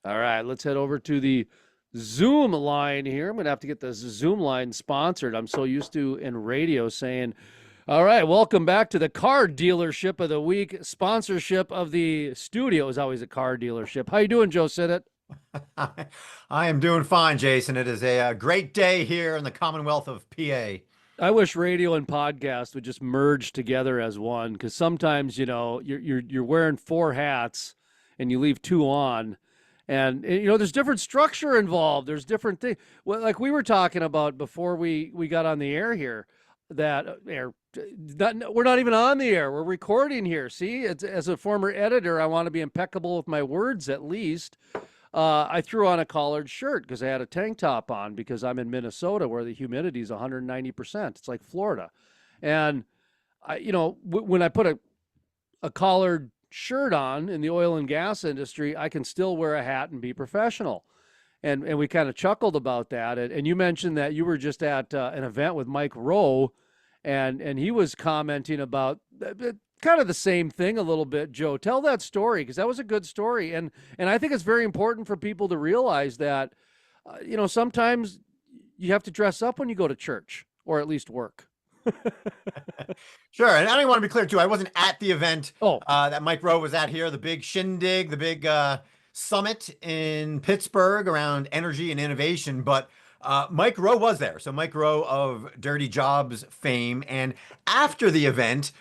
All right, let's head over to the Zoom line here. I'm going to have to get this Zoom line sponsored. I'm so used to in radio saying, all right, welcome back to the car dealership of the week. Sponsorship of the studio is always a car dealership. How you doing, Joe Sinnott? I am doing fine, Jason. It is a great day here in the Commonwealth of PA. I wish radio and podcast would just merge together as one because sometimes, you're wearing four hats and you leave two on. And there's different structure involved. There's different things. Well, like we were talking about before we got on the air here, that we're not even on the air. We're recording here. See, as a former editor, I want to be impeccable with my words at least. I threw on a collared shirt because I had a tank top on because I'm in Minnesota where the humidity is 190%. It's like Florida. And when I put a collared shirt on in the oil and gas industry, I can still wear a hat and be professional. And we kind of chuckled about that. And you mentioned that you were just at an event with Mike Rowe, and he was commenting about kind of the same thing a little bit. Joe, tell that story because that was a good story, and I think it's very important for people to realize that sometimes you have to dress up when you go to church or at least work. Sure. And I want to be clear too. I wasn't at the event Oh, that Mike Rowe was at here, the big shindig, the big summit in Pittsburgh around energy and innovation. But Mike Rowe was there. So Mike Rowe of Dirty Jobs fame. And after the event,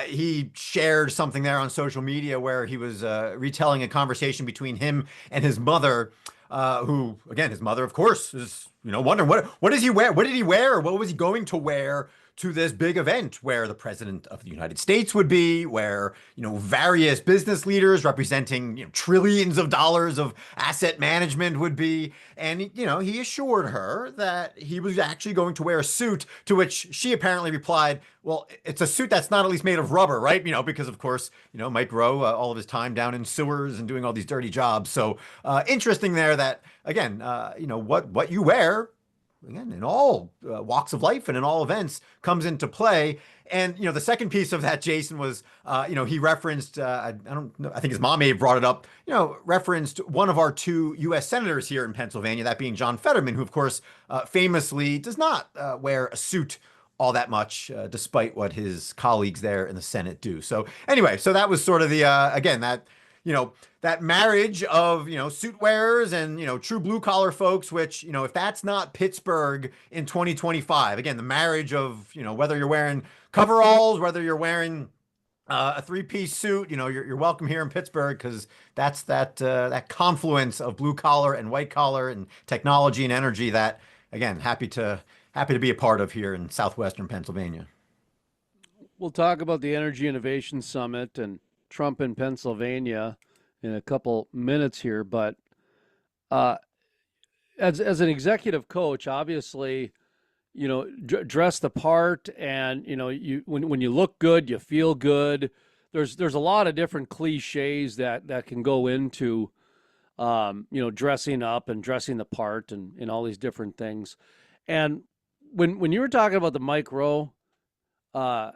he shared something there on social media where he was retelling a conversation between him and his mother, who, again, his mother, of course, is wondering what does he wear? What did he wear? What was he going to wear to this big event where the president of the United States would be, where, various business leaders representing, trillions of dollars of asset management would be. And, he assured her that he was actually going to wear a suit, to which she apparently replied, well, it's a suit that's not at least made of rubber, right? Because of course, Mike Rowe, all of his time down in sewers and doing all these dirty jobs. So interesting there that, again, what you wear, again, in all walks of life and in all events comes into play. And, the second piece of that, Jason, was, he referenced, I don't know, I think his mom may have brought it up, referenced one of our two U.S. senators here in Pennsylvania, that being John Fetterman, who, of course, famously does not wear a suit all that much, despite what his colleagues there in the Senate do. So anyway, so that was sort of the, again, that marriage of, suit wearers and, true blue collar folks, which, if that's not Pittsburgh in 2025, again, the marriage of, whether you're wearing coveralls, whether you're wearing a three-piece suit, you're welcome here in Pittsburgh because that's that confluence of blue collar and white collar and technology and energy that, again, happy to be a part of here in southwestern Pennsylvania. we'll talk about the Energy Innovation Summit and Trump in Pennsylvania in a couple minutes here, but uh, as an executive coach, obviously, dress the part, and you when you look good, you feel good. There's a lot of different cliches that can go into dressing up and dressing the part and all these different things. And when you were talking about the Mike Rowe uh,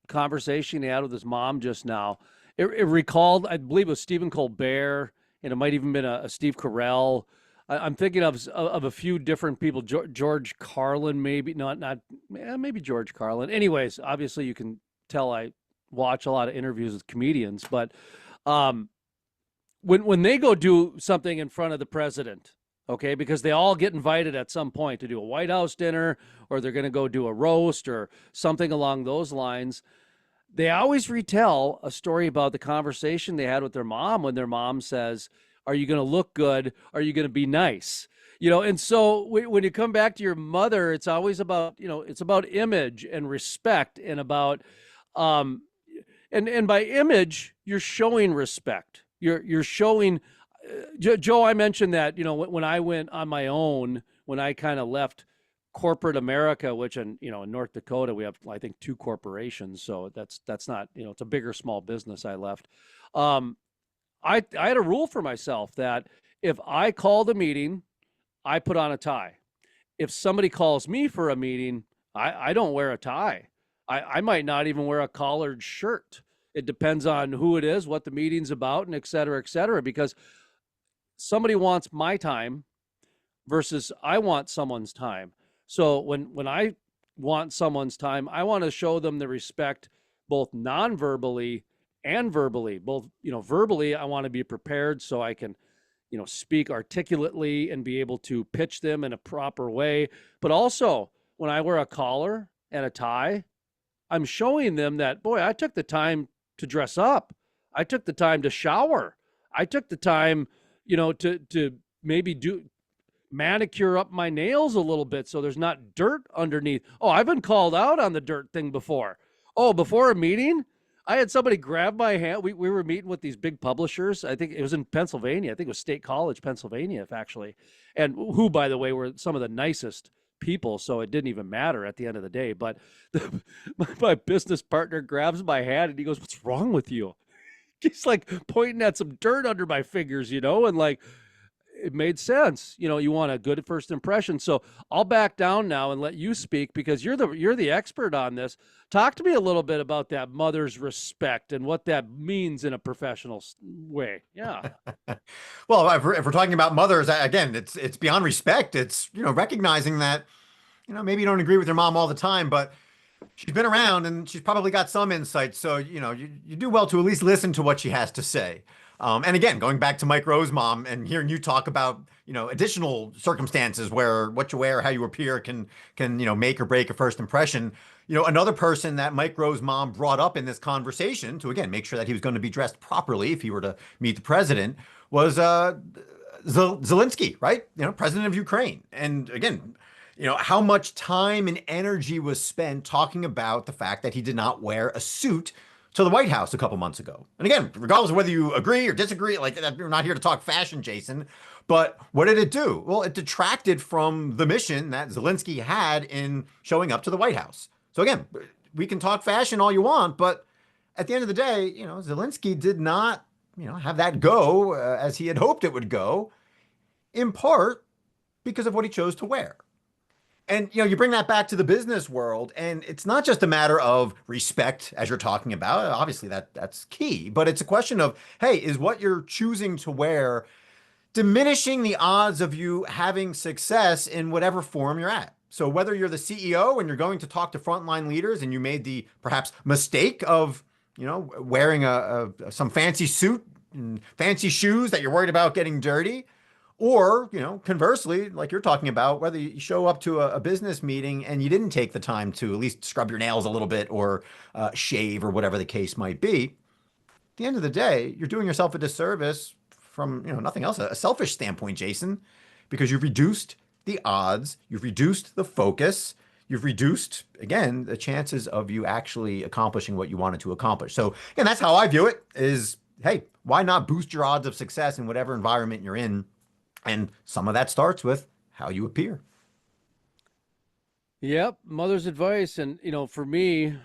conversation he had with his mom just now, it recalled, I believe it was Stephen Colbert, and it might even been a Steve Carell. I'm thinking of a few different people. George Carlin, maybe not, maybe George Carlin. Anyways, obviously you can tell I watch a lot of interviews with comedians, but um, when they go do something in front of the president, okay, because they all get invited at some point to do a White House dinner, or they're going to go do a roast or something along those lines. They always retell a story about the conversation they had with their mom when their mom says, "Are you going to look good? Are you going to be nice?" And so when you come back to your mother, it's always about, it's about image and respect, and about um and by image, you're showing respect. You're showing Joe, I mentioned that, when I went on my own, when I kind of left corporate America, which in North Dakota we have, I think, two corporations, so that's not, it's a big or small business I left. Um, I had a rule for myself that if I called a meeting, I put on a tie. If somebody calls me for a meeting, I don't wear a tie. I might not even wear a collared shirt. It depends on who it is, what the meeting's about, and et cetera, because somebody wants my time versus I want someone's time. So when I want someone's time, I want to show them the respect both non-verbally and verbally. Both, verbally, I want to be prepared so I can, speak articulately and be able to pitch them in a proper way. But also, when I wear a collar and a tie, I'm showing them that, boy, I took the time to dress up. I took the time to shower. I took the time, to maybe do manicure up my nails a little bit so there's not dirt underneath. Oh, I've been called out on the dirt thing before. Oh, before a meeting, I had somebody grab my hand. We were meeting with these big publishers. I think it was in Pennsylvania. I think it was State College, Pennsylvania, actually. And who, by the way, were some of the nicest people, so it didn't even matter at the end of the day. But my business partner grabs my hand and he goes, "What's wrong with you?" He's like pointing at some dirt under my fingers, and like, it made sense. You want a good first impression. So I'll back down now and let you speak because you're the expert on this. Talk to me a little bit about that mother's respect and what that means in a professional way. Yeah. Well, if we're talking about mothers, again, it's beyond respect. It's, recognizing that, maybe you don't agree with your mom all the time, but she's been around and she's probably got some insight. So, you do well to at least listen to what she has to say. And again, going back to Mike Rowe's mom and hearing you talk about, additional circumstances where what you wear, how you appear can, make or break a first impression. Another person that Mike Rowe's mom brought up in this conversation to, again, make sure that he was going to be dressed properly if he were to meet the president was Zelensky, right? President of Ukraine. And again, how much time and energy was spent talking about the fact that he did not wear a suit to the White House a couple months ago. And again, regardless of whether you agree or disagree, like, we're not here to talk fashion, Jason, but what did it do? Well, it detracted from the mission that Zelensky had in showing up to the White House. So again, we can talk fashion all you want, but at the end of the day, Zelensky did not, have that go as he had hoped it would go, in part because of what he chose to wear. And, you bring that back to the business world, and it's not just a matter of respect, as you're talking about. Obviously, that's key. But it's a question of, hey, is what you're choosing to wear diminishing the odds of you having success in whatever form you're at? So whether you're the CEO and you're going to talk to frontline leaders and you made the perhaps mistake of, wearing some fancy suit and fancy shoes that you're worried about getting dirty, or, conversely, like you're talking about, whether you show up to a business meeting and you didn't take the time to at least scrub your nails a little bit or shave or whatever the case might be, at the end of the day, you're doing yourself a disservice from, nothing else, a selfish standpoint, Jason, because you've reduced the odds, you've reduced the focus, you've reduced, again, the chances of you actually accomplishing what you wanted to accomplish. So, again, that's how I view it is, hey, why not boost your odds of success in whatever environment you're in? And some of that starts with how you appear. Yep. Mother's advice. And, for me,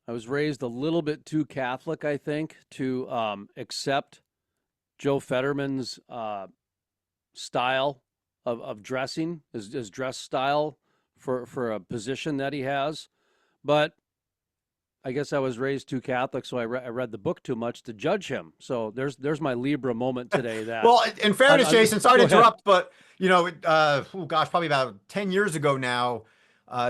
I was raised a little bit too Catholic, I think, to accept Joe Fetterman's style of dressing, his dress style for a position that he has. But I guess I was raised too Catholic, so I read the book too much to judge him. So there's my Libra moment today. That well, in fairness, Jason, sorry to interrupt, ahead. but probably about 10 years ago now,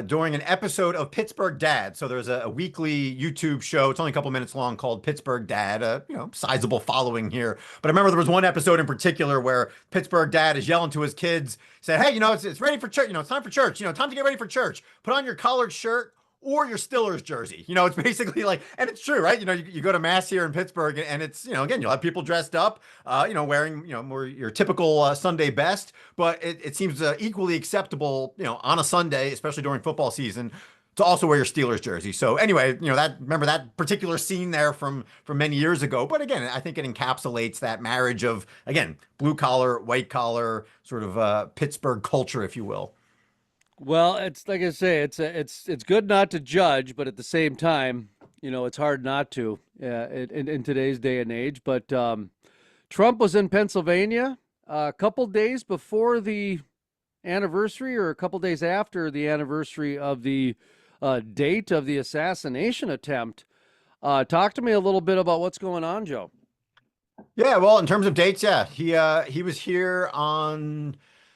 during an episode of Pittsburgh Dad. So there's a weekly YouTube show. It's only a couple minutes long called Pittsburgh Dad. Sizable following here. But I remember there was one episode in particular where Pittsburgh Dad is yelling to his kids, say, "Hey, it's ready for church. It's time for church. Time to get ready for church. Put on your collared shirt or your Steelers jersey." It's basically like, and it's true, right? You go to mass here in Pittsburgh and it's, again, you'll have people dressed up, wearing, more your typical Sunday best, but it seems equally acceptable, on a Sunday, especially during football season, to also wear your Steelers jersey. So anyway, remember that particular scene there from many years ago. But again, I think it encapsulates that marriage of, again, blue collar, white collar, sort of Pittsburgh culture, if you will. Well, it's like I say, it's good not to judge, but at the same time, it's hard not to in today's day and age. But Trump was in Pennsylvania a couple days before the anniversary, or a couple days after the anniversary of the date of the assassination attempt. Talk to me a little bit about what's going on, Joe. Yeah, well, in terms of dates, yeah, he was here on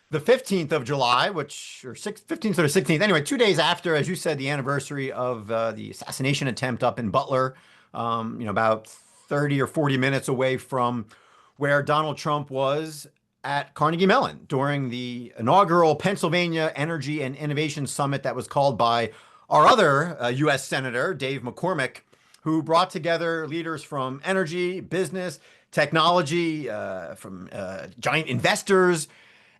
the 15th of July, which or 15th or 16th. Anyway, 2 days after, as you said, the anniversary of the assassination attempt up in Butler. About 30 or 40 minutes away from where Donald Trump was at Carnegie Mellon during the inaugural Pennsylvania Energy and Innovation Summit that was called by our other U.S. Senator, Dave McCormick, who brought together leaders from energy, business, technology, from giant investors,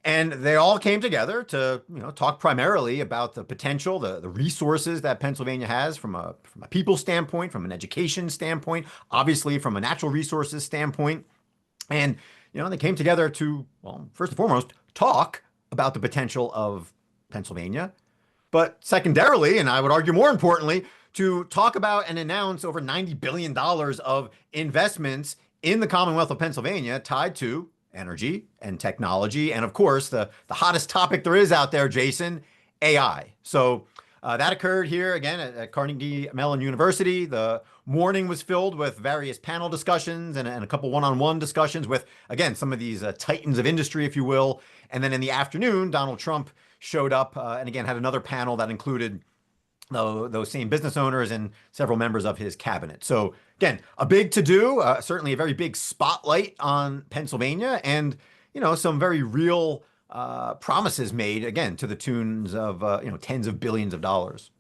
and they all came together to talk primarily about the potential, the resources that Pennsylvania has from a people standpoint, from an education standpoint, obviously from a natural resources standpoint, and they came together to, well, first and foremost, talk about the potential of Pennsylvania, but secondarily, and I would argue more importantly, to talk about and announce over $90 billion of investments in the Commonwealth of Pennsylvania tied to energy and technology. And of course, the hottest topic there is out there, Jason, AI. So that occurred here again at Carnegie Mellon University. The morning was filled with various panel discussions and a couple one-on-one discussions with, again, some of these titans of industry, if you will. And then in the afternoon, Donald Trump showed up and again had another panel that included those same business owners and several members of his cabinet. So again, a big to-do, certainly a very big spotlight on Pennsylvania, and some very real promises made again to the tunes of tens of billions of dollars.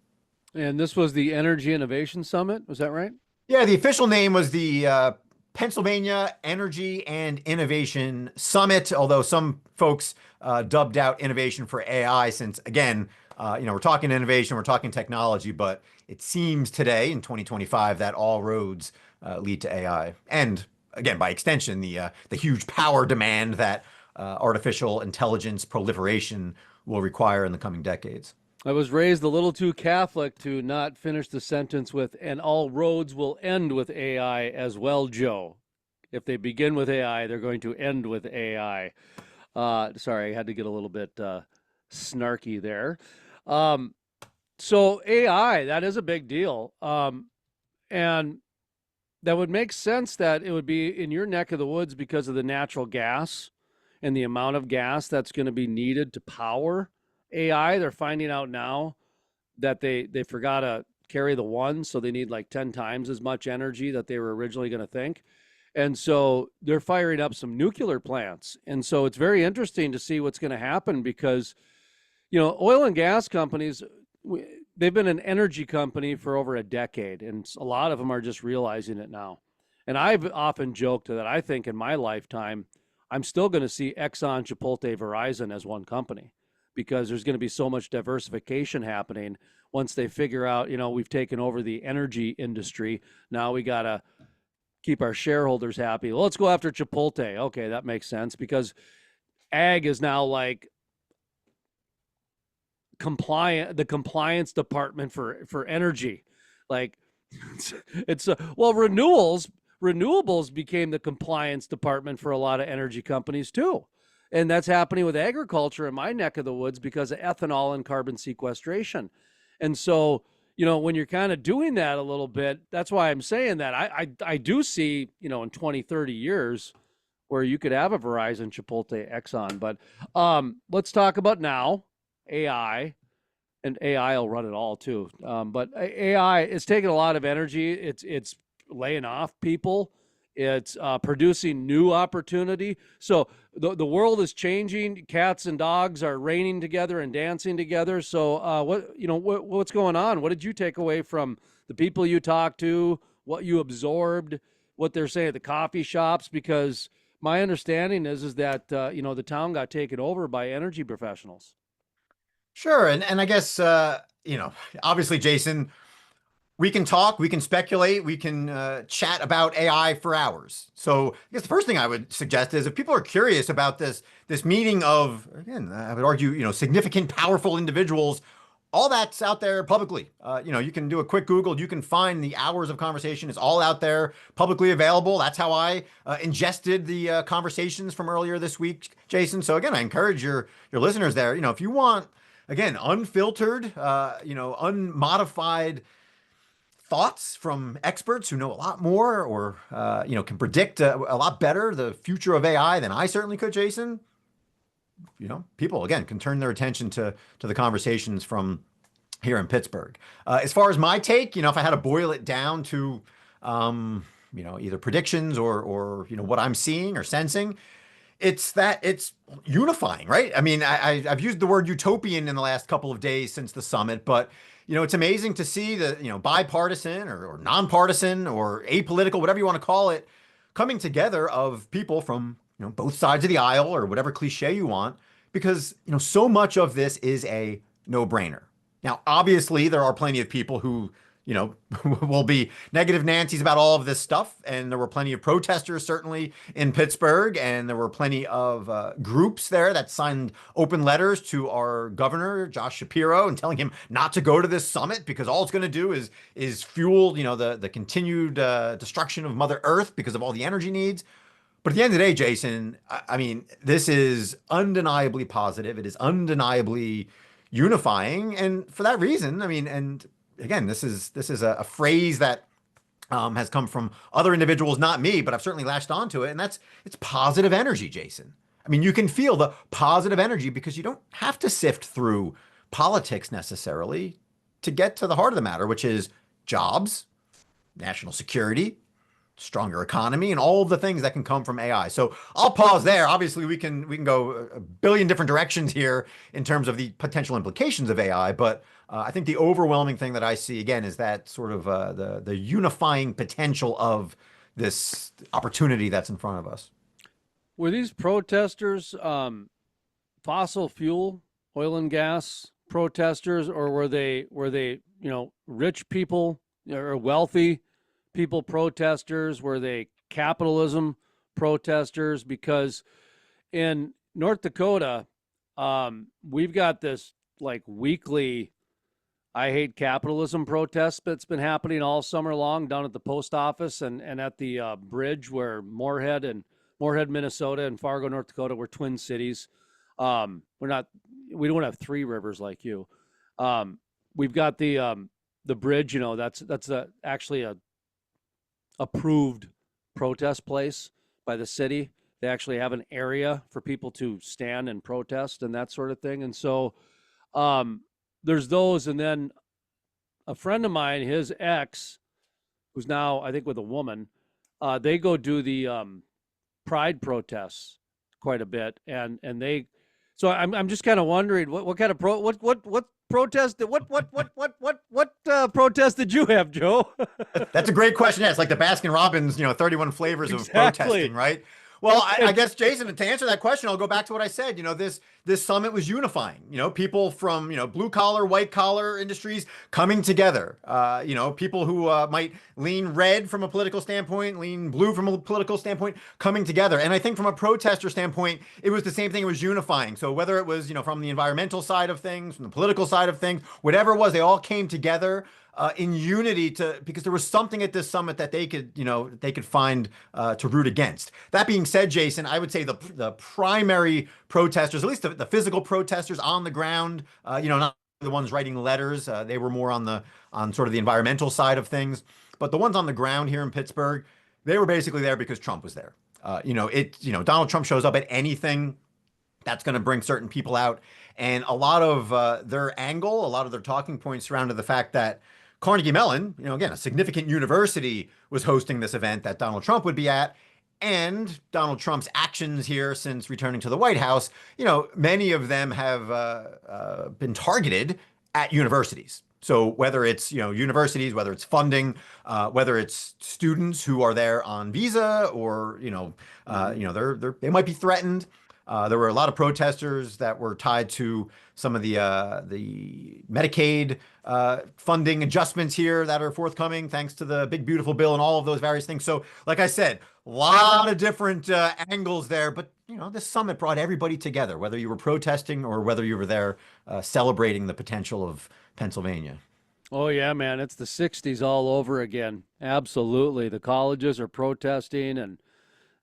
And this was the Energy Innovation Summit. Was that right? Yeah, the official name was the Pennsylvania Energy and Innovation Summit, although some folks dubbed out innovation for AI since, again, we're talking innovation, we're talking technology, but it seems today in 2025 that all roads lead to AI. And again, by extension, the huge power demand that artificial intelligence proliferation will require in the coming decades. I was raised a little too Catholic to not finish the sentence with, and all roads will end with AI as well, Joe. If they begin with AI, they're going to end with AI. Sorry, I had to get a little bit snarky there. Um, so AI, that is a big deal. And that would make sense that it would be in your neck of the woods because of the natural gas and the amount of gas that's going to be needed to power AI. They're finding out now that they forgot to carry the one, so they need like 10 times as much energy that they were originally going to think. And so they're firing up some nuclear plants. And so it's very interesting to see what's going to happen because, oil and gas companies, they've been an energy company for over a decade, and a lot of them are just realizing it now. And I've often joked that I think in my lifetime, I'm still going to see Exxon, Chipotle, Verizon as one company because there's going to be so much diversification happening once they figure out, we've taken over the energy industry. Now we got to keep our shareholders happy. Well, let's go after Chipotle. Okay, that makes sense because ag is now like the compliance department for energy. Like it's well, renewables became the compliance department for a lot of energy companies too. And that's happening with agriculture in my neck of the woods because of ethanol and carbon sequestration. And so, when you're kind of doing that a little bit, that's why I'm saying that I do see, in 20, 30 years where you could have a Verizon, Chipotle, Exxon. But let's talk about now AI, and AI will run it all too. But AI is taking a lot of energy. It's laying off people. It's producing new opportunity. So the world is changing. Cats and dogs are reigning together and dancing together. So what's going on? What did you take away from the people you talked to? What you absorbed? What they're saying at the coffee shops? Because my understanding is that the town got taken over by energy professionals. Sure, and I guess obviously, Jason, we can talk, we can speculate, we can chat about AI for hours. So I guess the first thing I would suggest is if people are curious about this meeting of, again, I would argue, significant, powerful individuals, all that's out there publicly. You can do a quick Google, you can find the hours of conversation. It's all out there, publicly available. That's how I ingested the conversations from earlier this week, Jason. So again, I encourage your listeners there. If you want, again, unfiltered, unmodified thoughts from experts who know a lot more or, can predict a lot better the future of AI than I certainly could, Jason, people, again, can turn their attention to the conversations from here in Pittsburgh. As far as my take, if I had to boil it down to, either predictions or what I'm seeing or sensing, it's unifying, right? I mean, I've used the word utopian in the last couple of days since the summit, but it's amazing to see the bipartisan or nonpartisan or apolitical, whatever you want to call it, coming together of people from both sides of the aisle or whatever cliche you want, because so much of this is a no-brainer. Now, obviously, there are plenty of people who will be negative Nancy's about all of this stuff. And there were plenty of protesters, certainly in Pittsburgh. And there were plenty of groups there that signed open letters to our governor, Josh Shapiro, and telling him not to go to this summit because all it's going to do is fuel, the continued destruction of Mother Earth because of all the energy needs. But at the end of the day, Jason, I mean, this is undeniably positive. It is undeniably unifying. And for that reason, I mean, and again, this is a phrase that has come from other individuals, not me, but I've certainly latched onto it. And it's positive energy, Jason. I mean, you can feel the positive energy because you don't have to sift through politics necessarily to get to the heart of the matter, which is jobs, national security, stronger economy, and all of the things that can come from AI. So I'll pause there. Obviously, we can go a billion different directions here in terms of the potential implications of AI, but I think the overwhelming thing that I see, again, is that sort of the unifying potential of this opportunity that's in front of us. Were these protesters fossil fuel, oil and gas protesters, or were they rich people or wealthy people protesters? Were they capitalism protesters? Because in North Dakota, we've got this like weekly I hate capitalism protest that's been happening all summer long down at the post office and at the bridge where Moorhead, Minnesota and Fargo, North Dakota were twin cities. We don't have three rivers like you. We've got the bridge, that's actually a approved protest place by the city. They actually have an area for people to stand and protest and that sort of thing. And so there's those. And then a friend of mine, his ex, who's now, I think, with a woman, they go do the pride protests quite a bit. And so I'm just kind of wondering what kind of protest did you have, Joe? That's a great question. Yeah, it's like the Baskin Robbins, 31 flavors of Exactly. protesting, right? Well, I guess, Jason, to answer that question, I'll go back to what I said. This summit was unifying. People from blue collar, white collar industries coming together. People who might lean red from a political standpoint, lean blue from a political standpoint, coming together. And I think from a protester standpoint, it was the same thing. It was unifying. So whether it was from the environmental side of things, from the political side of things, whatever it was, they all came together in unity because there was something at this summit that they could find to root against. That being said, Jason, I would say the primary protesters, at least the physical protesters on the ground, not the ones writing letters, they were more on sort of the environmental side of things. But the ones on the ground here in Pittsburgh, they were basically there because Trump was there. Donald Trump shows up at anything that's going to bring certain people out. And a lot of their angle, a lot of their talking points surrounded the fact that Carnegie Mellon, again, a significant university, was hosting this event that Donald Trump would be at. And Donald Trump's actions here since returning to the White House, many of them have been targeted at universities. So whether it's, universities, whether it's funding, whether it's students who are there on visa or, they might be threatened. There were a lot of protesters that were tied to some of the Medicaid funding adjustments here that are forthcoming thanks to the big, beautiful bill and all of those various things. So like I said, a lot of different angles there. But, this summit brought everybody together, whether you were protesting or whether you were there celebrating the potential of Pennsylvania. Oh, yeah, man. It's the 60s all over again. Absolutely. The colleges are protesting and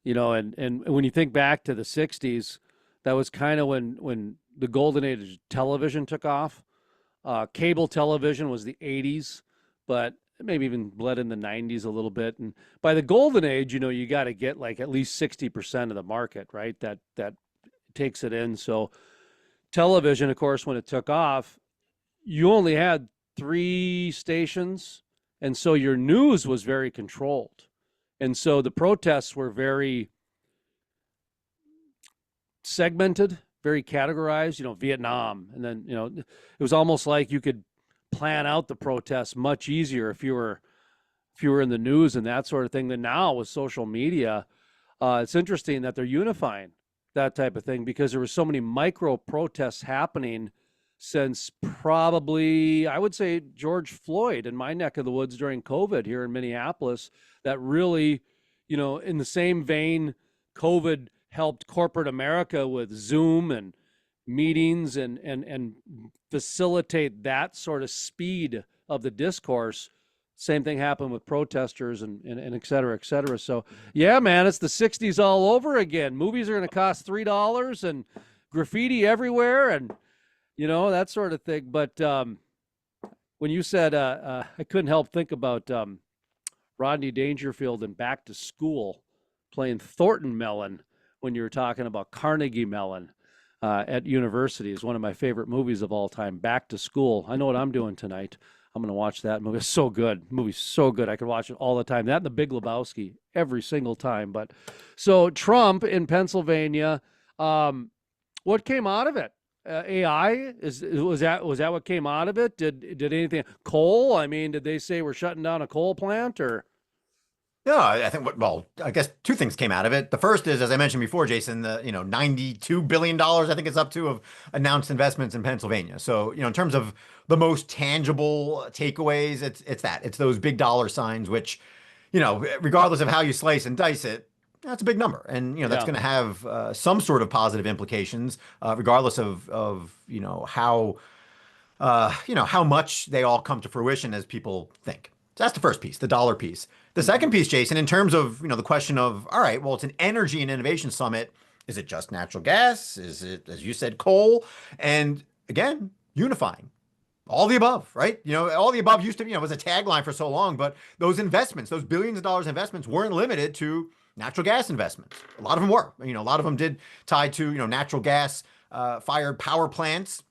and when you think back to the 60s, that was kind of when the golden age of television took off. Cable television was the 80s, but maybe even bled in the 90s a little bit. And by the golden age, you got to get like at least 60% of the market, right? That takes it in. So television, of course, when it took off, you only had 3 stations, and so your news was very controlled. And so the protests were very segmented, very categorized, Vietnam. And then, it was almost like you could plan out the protests much easier if you were in the news and that sort of thing. Than now with social media, it's interesting that they're unifying that type of thing, because there were so many micro protests happening since probably, I would say, George Floyd in my neck of the woods during COVID here in Minneapolis, that really, in the same vein, COVID helped corporate America with Zoom and meetings and facilitate that sort of speed of the discourse. Same thing happened with protesters and et cetera, et cetera. So, yeah, man, it's the 60s all over again. Movies are going to cost $3 and graffiti everywhere and, that sort of thing. But when you said, I couldn't help think about Rodney Dangerfield in Back to School playing Thornton Mellon when you were talking about Carnegie Mellon at university. Is one of my favorite movies of all time, Back to School. I know what I'm doing tonight. I'm going to watch that movie. It's so good. The movie's so good. I could watch it all the time. That and The Big Lebowski every single time. But so Trump in Pennsylvania, what came out of it? AI was that what came out of it? Did anything? Coal? I mean, did they say we're shutting down a coal plant or? No, I think I guess two things came out of it. The first is, as I mentioned before, Jason, the $92 billion, I think it's up to, of announced investments in Pennsylvania. So, in terms of the most tangible takeaways, it's those big dollar signs, which, regardless of how you slice and dice it, that's a big number. And, that's going to have some sort of positive implications, regardless of how much they all come to fruition as people think. So that's the first piece, the dollar piece. The second piece, Jason, in terms of, the question of, all right, well, it's an energy and innovation summit. Is it just natural gas? Is it, as you said, coal? And again, unifying. All the above, right? All the above used to, was a tagline for so long, but those investments, those billions of dollars investments weren't limited to natural gas investments. A lot of them were. A lot of them did tie to, natural gas fired power plants.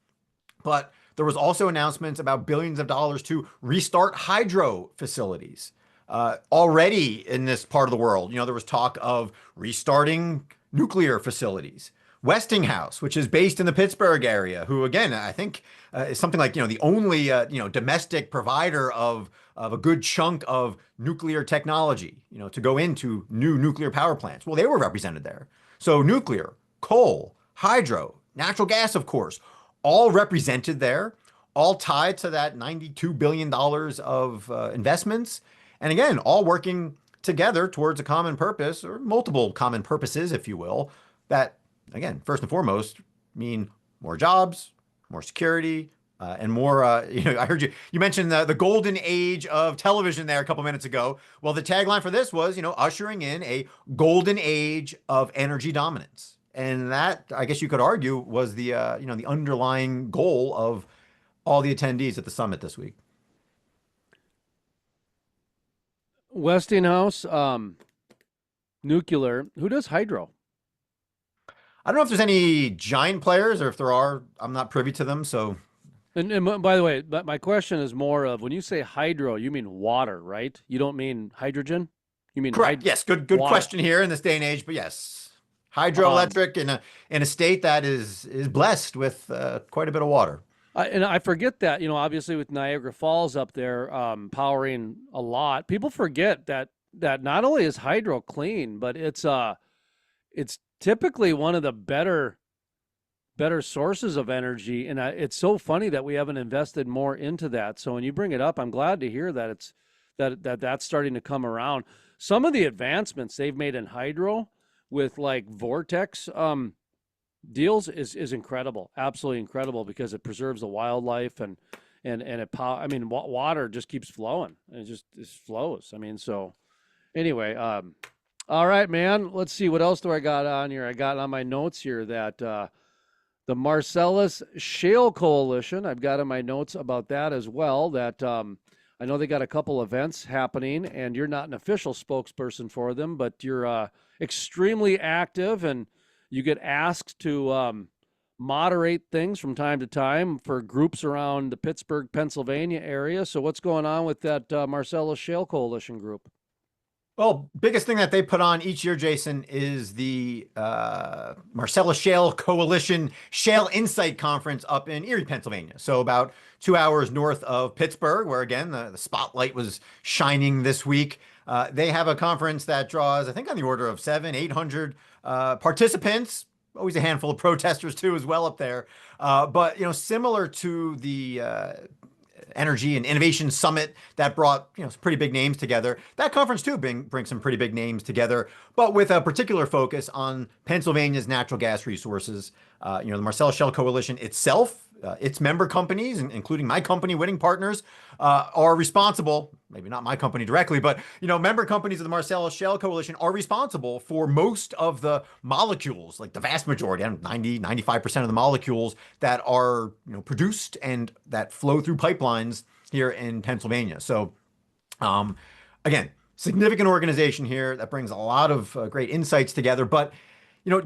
But there was also announcements about billions of dollars to restart hydro facilities. Already in this part of the world, there was talk of restarting nuclear facilities. Westinghouse, which is based in the Pittsburgh area, who again, I think is something like, the only, domestic provider of a good chunk of nuclear technology, to go into new nuclear power plants. Well, they were represented there. So nuclear, coal, hydro, natural gas, of course, all represented there, all tied to that $92 billion of investments. And again, all working together towards a common purpose, or multiple common purposes, if you will, that, again, first and foremost, mean more jobs, more security, and more, I heard you mentioned the golden age of television there a couple minutes ago. Well, the tagline for this was, ushering in a golden age of energy dominance. And that, I guess you could argue, was the, the underlying goal of all the attendees at the summit this week. Westinghouse, nuclear. Who does hydro? I don't know if there's any giant players, or if there are, I'm not privy to them. So, and by the way, my question is more of, when you say hydro, you mean water, right? You don't mean hydrogen? You mean correct? Yes, good question here in this day and age. But yes, hydroelectric in a state that is blessed with quite a bit of water. And I forget that, obviously with Niagara Falls up there powering a lot, people forget that not only is hydro clean, but it's typically one of the better sources of energy. And it's so funny that we haven't invested more into that. So when you bring it up, I'm glad to hear that that's starting to come around. Some of the advancements they've made in hydro with like vortex deals is incredible, absolutely incredible, because it preserves the wildlife and water just keeps flowing. It just flows. So anyway, all right, man. Let's see, what else do I got on here? I got on my notes here that the Marcellus Shale Coalition. I've got in my notes about that as well. That I know they got a couple events happening, and you're not an official spokesperson for them, but you're extremely active, and you get asked to moderate things from time to time for groups around the Pittsburgh, Pennsylvania area. So, what's going on with that Marcellus Shale Coalition group? Well, biggest thing that they put on each year, Jason, is the Marcellus Shale Coalition Shale Insight Conference up in Erie, Pennsylvania. So about 2 hours north of Pittsburgh, where again, the spotlight was shining this week. They have a conference that draws, I think, on the order of 800 participants. Always a handful of protesters too, as well up there. But similar to the Energy and Innovation Summit that brought some pretty big names together. That conference too brings some pretty big names together, but with a particular focus on Pennsylvania's natural gas resources. The Marcellus Shale Coalition itself, its member companies, including my company, Winning Partners, are responsible. Maybe not my company directly, but member companies of the Marcellus Shale Coalition are responsible for most of the molecules, like the vast majority, 95% of the molecules that are produced and that flow through pipelines here in Pennsylvania. So, again, significant organization here that brings a lot of great insights together, but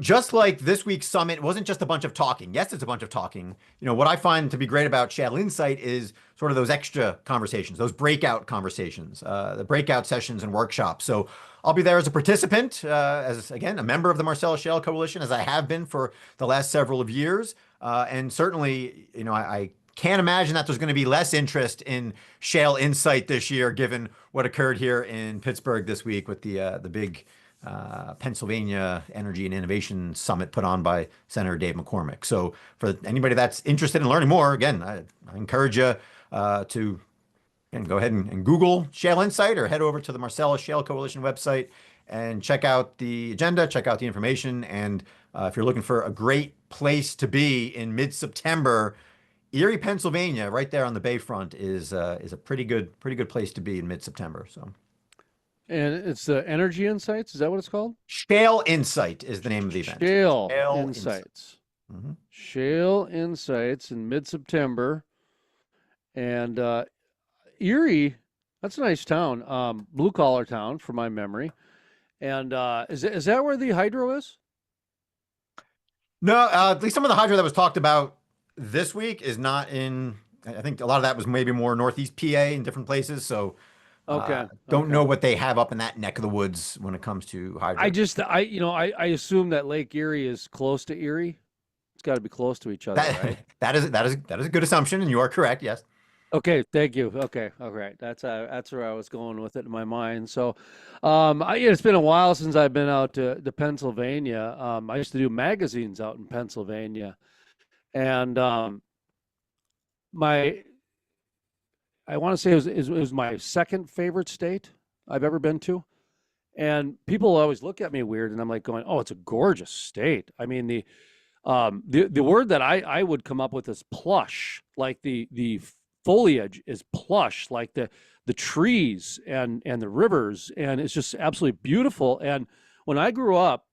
just like this week's summit, it wasn't just a bunch of talking. Yes, it's a bunch of talking. What I find to be great about Shale Insight is sort of those extra conversations, those breakout conversations, the breakout sessions and workshops. So I'll be there as a participant, as again, a member of the Marcellus Shale Coalition, as I have been for the last several of years. And certainly, I can't imagine that there's going to be less interest in Shale Insight this year, given what occurred here in Pittsburgh this week with the big Pennsylvania Energy and Innovation Summit put on by Senator Dave McCormick. So for anybody that's interested in learning more, again, I encourage you to go ahead and Google Shale Insight or head over to the Marcellus Shale Coalition website and check out the agenda, check out the information. And if you're looking for a great place to be in mid-September, Erie, Pennsylvania, right there on the Bayfront is a pretty good place to be in mid-September. So. And it's the Energy Insights. Is that what it's called? Shale Insight is the name of the event. Shale Insights. Mm-hmm. Shale Insights in mid-September. And Erie, that's a nice town. Blue-collar town, from my memory. And is that where the hydro is? No, at least some of the hydro that was talked about this week is not in. I think a lot of that was maybe more Northeast PA in different places. So. Okay. Don't know what they have up in that neck of the woods when it comes to hydro. I assume that Lake Erie is close to Erie. It's got to be close to each other, right? That is a good assumption, and you are correct. Yes. Okay, thank you. Okay, all right. That's where I was going with it in my mind. So, it's been a while since I've been out to Pennsylvania. I used to do magazines out in Pennsylvania, and I want to say it was my second favorite state I've ever been to. And people always look at me weird, and I'm like going, "Oh, it's a gorgeous state." I mean, the word that I would come up with is plush. Like the foliage is plush, like the trees and the rivers, and it's just absolutely beautiful. And when I grew up,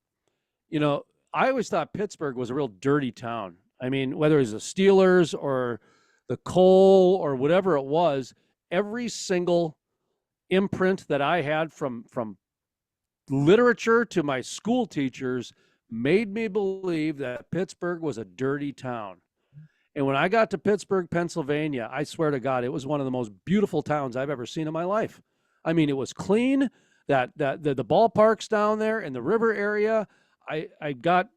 I always thought Pittsburgh was a real dirty town. I mean, whether it was the Steelers or the coal or whatever it was, every single imprint that I had from literature to my school teachers made me believe that Pittsburgh was a dirty town. And when I got to Pittsburgh, Pennsylvania, I swear to God, it was one of the most beautiful towns I've ever seen in my life. I mean, it was clean, the ballparks down there and the river area. I got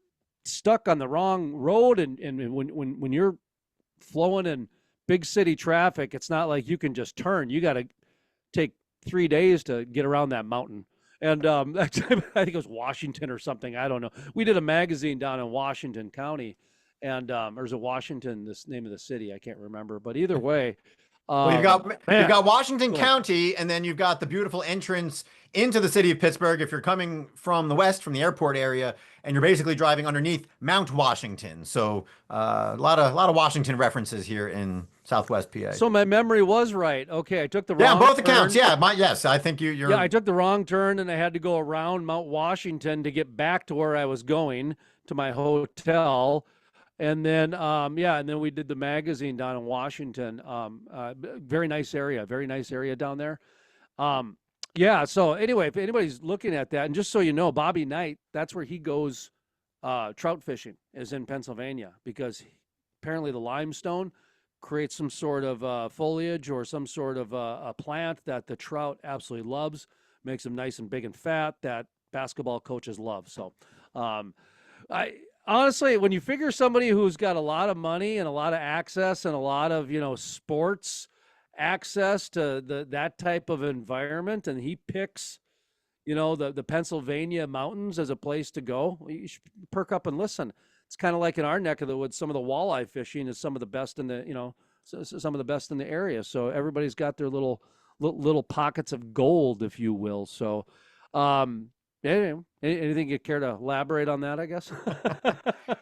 stuck on the wrong road, and when you're flowing in big city traffic, it's not like you can just turn. You got to take 3 days to get around that mountain. And I think it was Washington or something. I don't know. We did a magazine down in Washington County, and there's a Washington, this name of the city, I can't remember. But either way, well, you've got Washington County, and then you've got the beautiful entrance into the city of Pittsburgh. If you're coming from the west, from the airport area, and you're basically driving underneath Mount Washington. So a lot of Washington references here in Southwest PA. So my memory was right. Okay, I took the wrong on both turn. accounts. Yeah, yes, I think you're. Yeah, I took the wrong turn, and I had to go around Mount Washington to get back to where I was going, to my hotel. And then, yeah, and then we did the magazine down in Washington. Very nice area down there. Um, yeah. So anyway, if anybody's looking at that, and just so you know, Bobby Knight, that's where he goes trout fishing, is in Pennsylvania, because apparently the limestone creates some sort of foliage or some sort of a plant that the trout absolutely loves, makes them nice and big and fat, that basketball coaches love. So, um, I honestly, when you figure somebody who's got a lot of money and a lot of access and a lot of, sports access to that type of environment, and he picks, the Pennsylvania mountains as a place to go, you should perk up and listen. It's kind of like in our neck of the woods, some of the walleye fishing is some of the best in the, some of the best in the area. So everybody's got their little pockets of gold, if you will. So, anyway, anything you care to elaborate on that, I guess?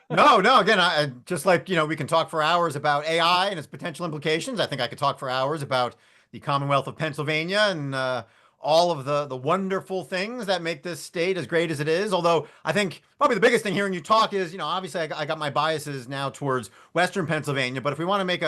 No, no. Again, I just like, we can talk for hours about AI and its potential implications. I think I could talk for hours about the Commonwealth of Pennsylvania and all of the wonderful things that make this state as great as it is. Although I think probably the biggest thing hearing you talk is, obviously I got my biases now towards Western Pennsylvania, but if we want to make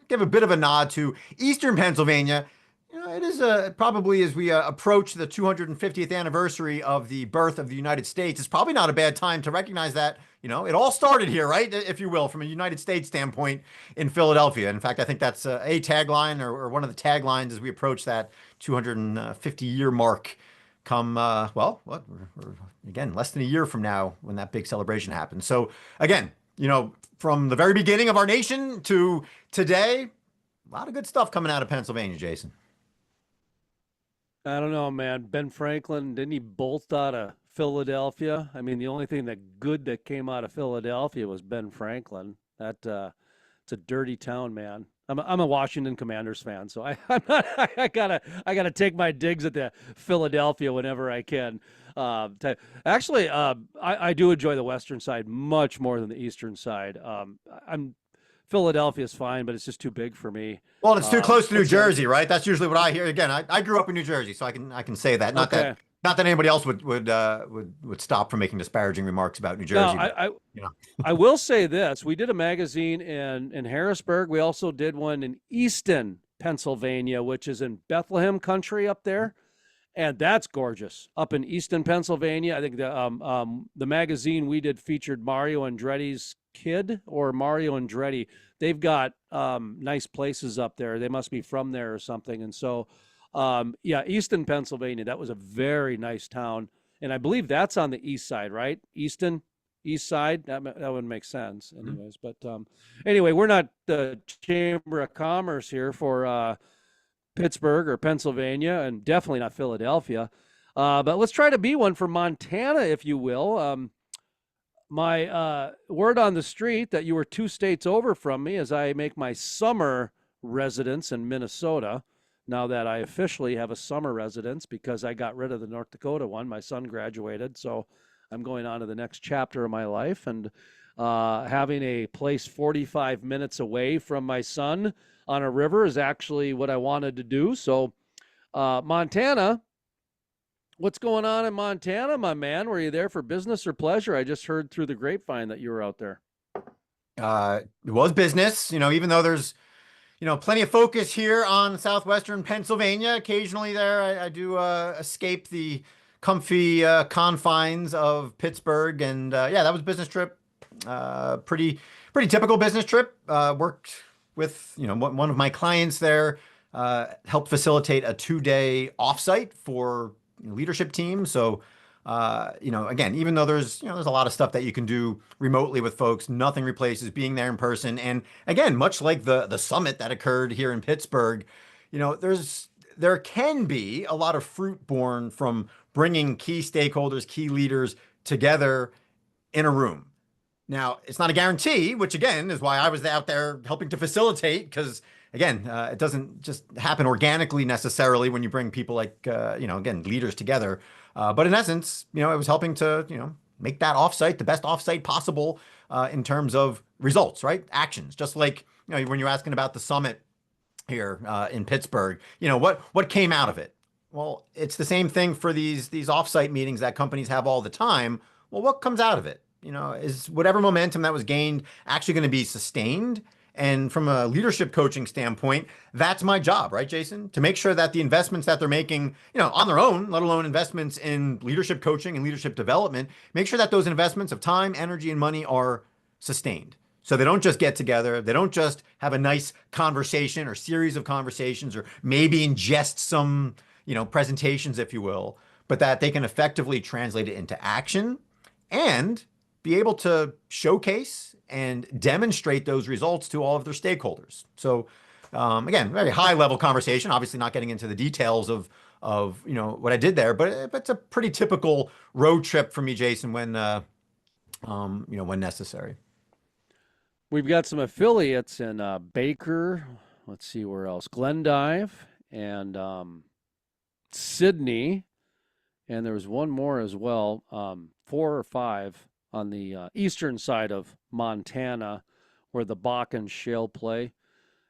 give a bit of a nod to Eastern Pennsylvania, it is probably, as we approach the 250th anniversary of the birth of the United States, it's probably not a bad time to recognize that, it all started here, right? If you will, from a United States standpoint in Philadelphia. In fact, I think that's a tagline or one of the taglines as we approach that 250-year mark come, we're again, less than a year from now when that big celebration happens. So again, from the very beginning of our nation to today, a lot of good stuff coming out of Pennsylvania, Jason. I don't know, man. Ben Franklin, didn't he bolt out of Philadelphia? I mean, the only thing that good that came out of Philadelphia was Ben Franklin. It's a dirty town, man. I'm a Washington Commanders fan, so I'm not, I gotta take my digs at the Philadelphia whenever I can. Actually, I do enjoy the Western side much more than the Eastern side. I'm Philadelphia's fine, but it's just too big for me. Well, it's too close to New What's the other? Jersey, right? That's usually what I hear. Again, I grew up in New Jersey, so I can say that. Okay. Not that anybody else would stop from making disparaging remarks about New No, Jersey. But, you know. I will say this: we did a magazine in Harrisburg. We also did one in Easton, Pennsylvania, which is in Bethlehem country up there, and that's gorgeous up in Easton, Pennsylvania. I think the magazine we did featured Mario Andretti's kid, or Mario Andretti. They've got nice places up there. They must be from there or something. And so, yeah, Easton, Pennsylvania. That was a very nice town, and I believe that's on the east side, right? Easton, east side. That would make sense, anyways. But anyway, we're not the Chamber of Commerce here for Pittsburgh or Pennsylvania, and definitely not Philadelphia. But let's try to be one for Montana, if you will. My word on the street that you were 2 states over from me as I make my summer residence in Minnesota. Now that I officially have a summer residence because I got rid of the North Dakota one. My son graduated, so I'm going on to the next chapter of my life. And having a place 45 minutes away from my son on a river is actually what I wanted to do. So, Montana. What's going on in Montana, my man? Were you there for business or pleasure? I just heard through the grapevine that you were out there. It was business, even though there's, plenty of focus here on southwestern Pennsylvania. Occasionally there, I do escape the comfy confines of Pittsburgh. And yeah, that was a business trip. Pretty typical business trip. Worked with, one of my clients there, helped facilitate a 2-day offsite for leadership team. So, again, even though there's a lot of stuff that you can do remotely with folks, nothing replaces being there in person. And again, much like the summit that occurred here in Pittsburgh, there can be a lot of fruit born from bringing key stakeholders, key leaders together in a room. Now, it's not a guarantee, which again is why I was out there helping to facilitate, because again, it doesn't just happen organically necessarily when you bring people like, again, leaders together. But in essence, it was helping to, make that offsite the best offsite possible in terms of results, right? Actions. Just like, when you're asking about the summit here in Pittsburgh, what came out of it? Well, it's the same thing for these offsite meetings that companies have all the time. Well, what comes out of it? is whatever momentum that was gained actually going to be sustained? And from a leadership coaching standpoint, that's my job, right, Jason? To make sure that the investments that they're making, on their own, let alone investments in leadership coaching and leadership development, make sure that those investments of time, energy, and money are sustained. So they don't just get together, they don't just have a nice conversation or series of conversations, or maybe ingest some, presentations, if you will, but that they can effectively translate it into action and be able to showcase and demonstrate those results to all of their stakeholders. So, again, very high level conversation. Obviously, not getting into the details of what I did there, but it's a pretty typical road trip for me, Jason, when necessary. We've got some affiliates in Baker. Let's see where else. Glendive and Sydney. And there was one more as well, 4 or 5 on the eastern side of Montana, where the Bakken shale play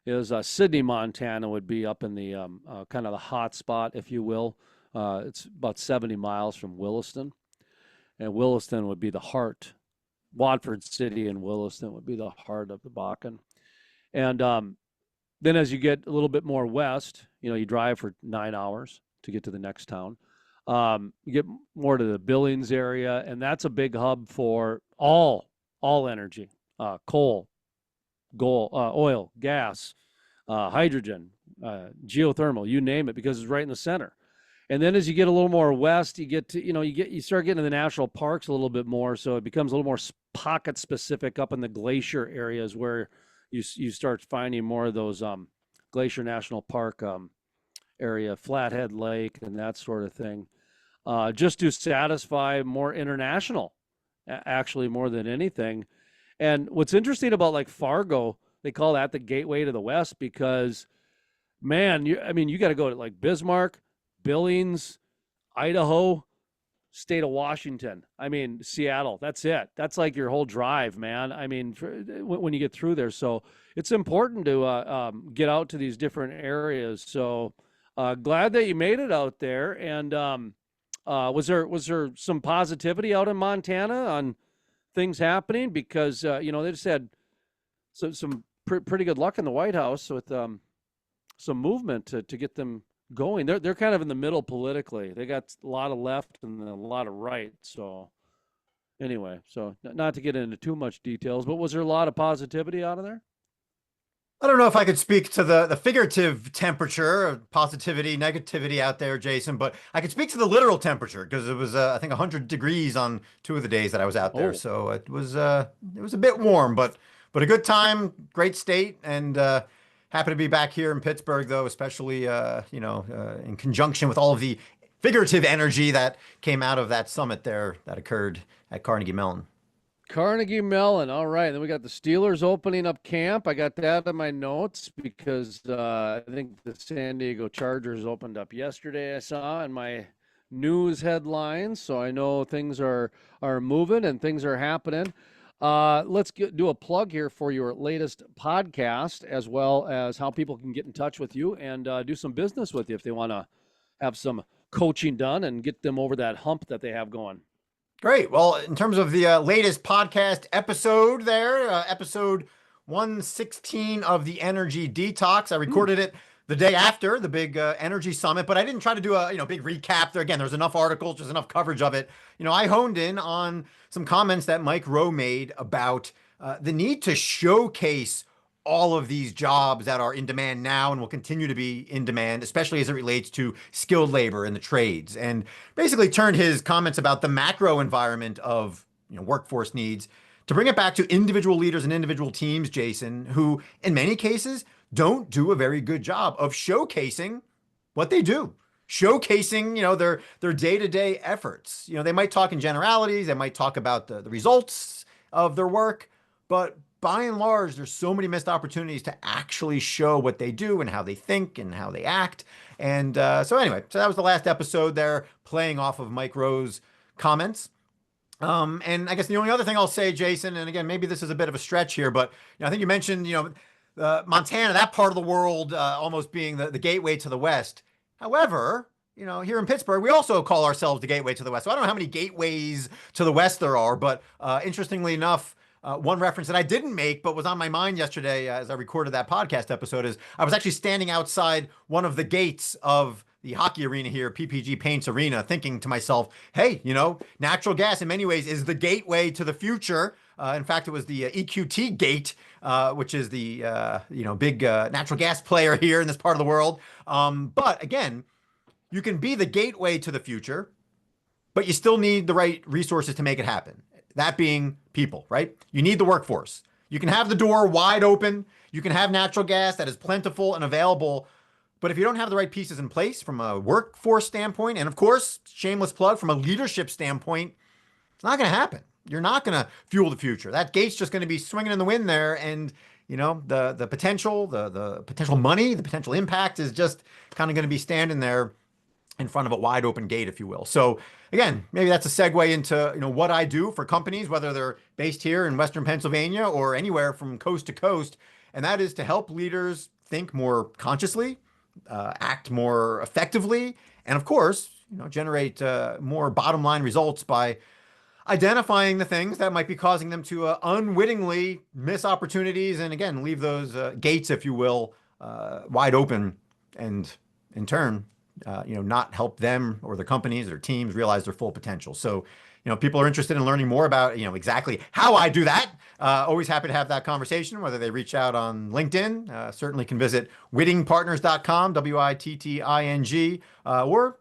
is. Sydney, Montana would be up in the kind of the hot spot, if you will. It's about 70 miles from Williston. And Williston would be the heart. Watford City and Williston would be the heart of the Bakken. And then as you get a little bit more west, you drive for 9 hours to get to the next town. You get more to the Billings area, and that's a big hub for all energy, coal, gold, oil, gas, hydrogen, geothermal, you name it, because it's right in the center. And then as you get a little more west, you get to, you start getting to the national parks a little bit more. So it becomes a little more pocket specific up in the glacier areas where you start finding more of those Glacier National Park area, Flathead Lake, and that sort of thing. Just to satisfy more international, actually, more than anything. And what's interesting about like Fargo, they call that the gateway to the West because, man, you got to go to like Bismarck, Billings, Idaho, state of Washington. Seattle. That's it. That's like your whole drive, man. When you get through there. So it's important to get out to these different areas. So glad that you made it out there. And was there some positivity out in Montana on things happening? Because they just had some pretty good luck in the White House with some movement to get them going. They're kind of in the middle politically. They got a lot of left and a lot of right. So anyway, so not to get into too much details, but was there a lot of positivity out of there? I don't know if I could speak to the figurative temperature of positivity, negativity out there, Jason, but I could speak to the literal temperature because it was, I think, 100 degrees on 2 of the days that I was out there. Oh. So it was a bit warm, but a good time, great state, and happy to be back here in Pittsburgh, though, especially in conjunction with all of the figurative energy that came out of that summit there that occurred at Carnegie Mellon. Carnegie Mellon. All right. Then we got the Steelers opening up camp. I got that in my notes because I think the San Diego Chargers opened up yesterday. I saw in my news headlines. So I know things are moving and things are happening. Let's do a plug here for your latest podcast, as well as how people can get in touch with you and do some business with you if they want to have some coaching done and get them over that hump that they have going. Great. Well, in terms of the latest podcast episode there, episode 116 of the Energy Detox, I recorded it the day after the big energy summit, but I didn't try to do a big recap there. Again, there's enough articles, there's enough coverage of it. I honed in on some comments that Mike Rowe made about the need to showcase all of these jobs that are in demand now and will continue to be in demand, especially as it relates to skilled labor in the trades, and basically turned his comments about the macro environment of workforce needs to bring it back to individual leaders and individual teams, Jason, who in many cases don't do a very good job of showcasing what they do, showcasing their day-to-day efforts. They might talk in generalities, they might talk about the results of their work, but by and large, there's so many missed opportunities to actually show what they do and how they think and how they act. And so that was the last episode there, playing off of Mike Rowe's comments. And I guess the only other thing I'll say, Jason, and again, maybe this is a bit of a stretch here, but I think you mentioned, Montana, that part of the world, almost being the gateway to the West. However, here in Pittsburgh, we also call ourselves the gateway to the West. So I don't know how many gateways to the West there are, but interestingly enough, one reference that I didn't make, but was on my mind yesterday as I recorded that podcast episode is I was actually standing outside one of the gates of the hockey arena here, PPG Paints Arena, thinking to myself, hey, natural gas in many ways is the gateway to the future. In fact, it was the EQT gate, which is the big natural gas player here in this part of the world. But again, you can be the gateway to the future, but you still need the right resources to make it happen. That being people, right? You need the workforce. You can have the door wide open. You can have natural gas that is plentiful and available. But if you don't have the right pieces in place from a workforce standpoint, and of course, shameless plug, from a leadership standpoint, it's not going to happen. You're not going to fuel the future. That gate's just going to be swinging in the wind there. And, the potential, the potential money, the potential impact is just kind of going to be standing there in front of a wide open gate, if you will. So again, maybe that's a segue into what I do for companies, whether they're based here in Western Pennsylvania or anywhere from coast to coast, and that is to help leaders think more consciously, act more effectively, and of course, generate more bottom line results by identifying the things that might be causing them to unwittingly miss opportunities, and again, leave those gates, if you will, wide open, and in turn, not help them or the companies or teams realize their full potential. So, people are interested in learning more about, exactly how I do that. Always happy to have that conversation, whether they reach out on LinkedIn, certainly can visit wittingpartners.com, WITTING, or,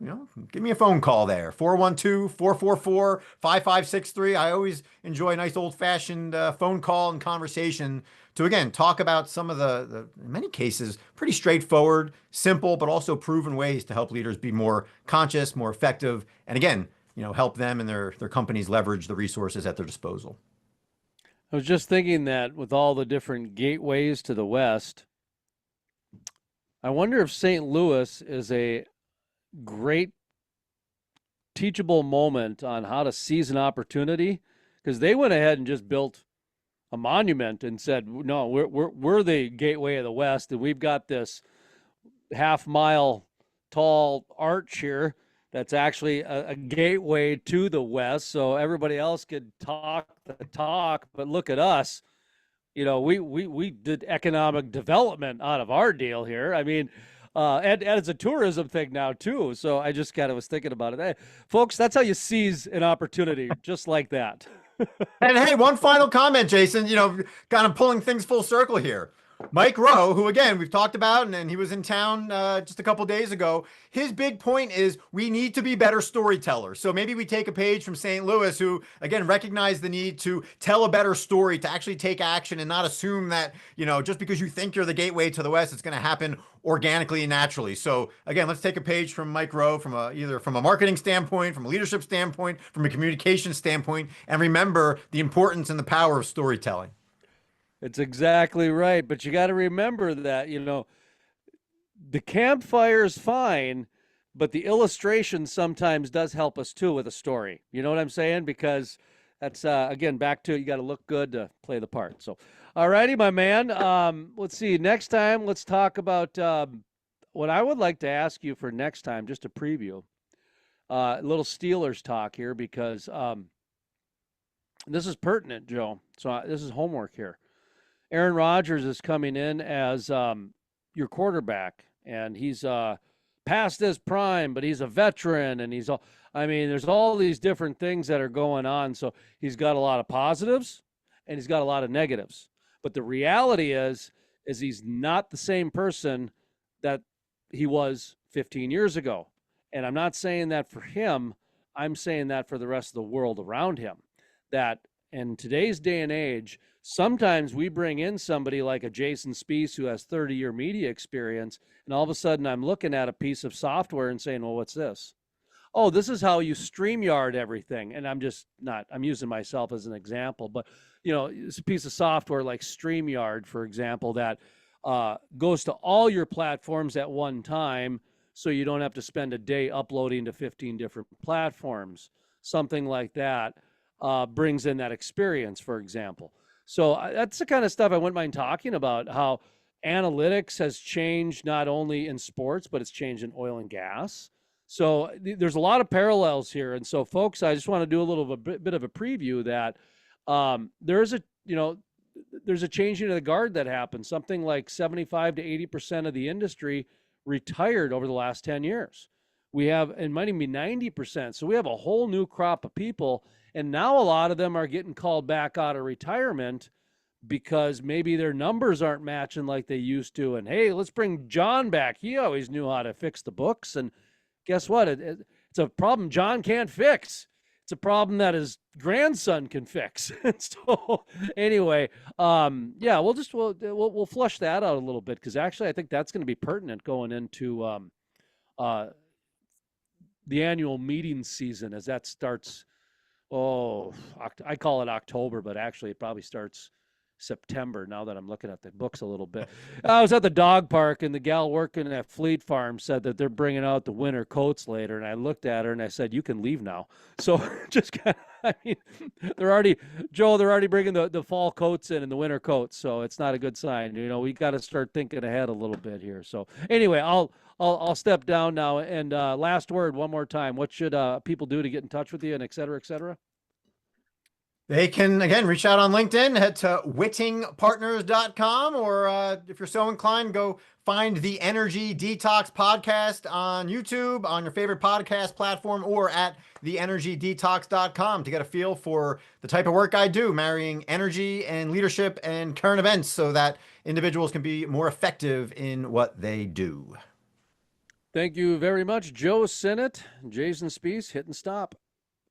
give me a phone call there, 412-444-5563. I always enjoy a nice old fashioned phone call and conversation to, again, talk about some of the, in many cases, pretty straightforward, simple, but also proven ways to help leaders be more conscious, more effective, and again, help them and their companies leverage the resources at their disposal. I was just thinking that with all the different gateways to the West, I wonder if St. Louis is a great teachable moment on how to seize an opportunity, because they went ahead and just built a monument and said, no, we're the gateway of the West, and we've got this half-mile tall arch here that's actually a gateway to the West, so everybody else could talk the talk, but look at us. We did economic development out of our deal here. I mean, and it's a tourism thing now too. So I just kind of was thinking about it. Hey, folks, that's how you seize an opportunity, just like that. And hey, one final comment, Jason, kind of pulling things full circle here. Mike Rowe, who again we've talked about, and he was in town just a couple days ago. His big point is we need to be better storytellers. So maybe we take a page from St. Louis, who again recognized the need to tell a better story, to actually take action, and not assume that just because you think you're the gateway to the West, it's going to happen organically and naturally. So again, let's take a page from Mike Rowe, from either from a marketing standpoint, from a leadership standpoint, from a communication standpoint, and remember the importance and the power of storytelling. It's exactly right. But you got to remember that, the campfire is fine, but the illustration sometimes does help us too with a story. You know what I'm saying? Because that's, again, back to you got to look good to play the part. So, all righty, my man. Let's see. Next time, let's talk about what I would like to ask you for next time, just a preview. A little Steelers talk here, because this is pertinent, Joe. So this is homework here. Aaron Rodgers is coming in as your quarterback, and he's past his prime, but he's a veteran, and there's all these different things that are going on. So he's got a lot of positives, and he's got a lot of negatives. But the reality is he's not the same person that he was 15 years ago. And I'm not saying that for him. I'm saying that for the rest of the world around him, that in today's day and age, sometimes we bring in somebody like a Jason Spiess who has 30-year media experience, and all of a sudden I'm looking at a piece of software and saying, well, what's this? Oh, this is how you StreamYard everything. And I'm using myself as an example, but it's a piece of software like StreamYard, for example, that goes to all your platforms at one time, so you don't have to spend a day uploading to 15 different platforms. Something like that brings in that experience, for example. So that's the kind of stuff I wouldn't mind talking about, how analytics has changed not only in sports, but it's changed in oil and gas. So there's a lot of parallels here. And so, folks, I just want to do a little bit of a preview that there's a, there's a changing of the guard that happened. Something like 75 to 80% of the industry retired over the last 10 years. We have, it might even be 90%. So we have a whole new crop of people. And now a lot of them are getting called back out of retirement because maybe their numbers aren't matching like they used to. And hey, let's bring John back. He always knew how to fix the books. And guess what? It's a problem John can't fix. It's a problem that his grandson can fix. So anyway, yeah, we'll flush that out a little bit, because actually I think that's going to be pertinent going into the annual meeting season as that starts. Oh, I call it October, but actually it probably starts September now that I'm looking at the books a little bit. I was at the dog park, and the gal working at Fleet Farm said that they're bringing out the winter coats later. And I looked at her and I said, you can leave now. So just kind of, I mean, they're already bringing the fall coats in and the winter coats. So it's not a good sign. We got to start thinking ahead a little bit here. So anyway, I'll step down now. And last word one more time. What should people do to get in touch with you, and et cetera, et cetera? They can, again, reach out on LinkedIn, head to wittingpartners.com, or if you're so inclined, go find the Energy Detox podcast on YouTube, on your favorite podcast platform, or at theenergydetox.com to get a feel for the type of work I do, marrying energy and leadership and current events so that individuals can be more effective in what they do. Thank you very much, Joe Sinnott, Jason Spiess, hit and stop.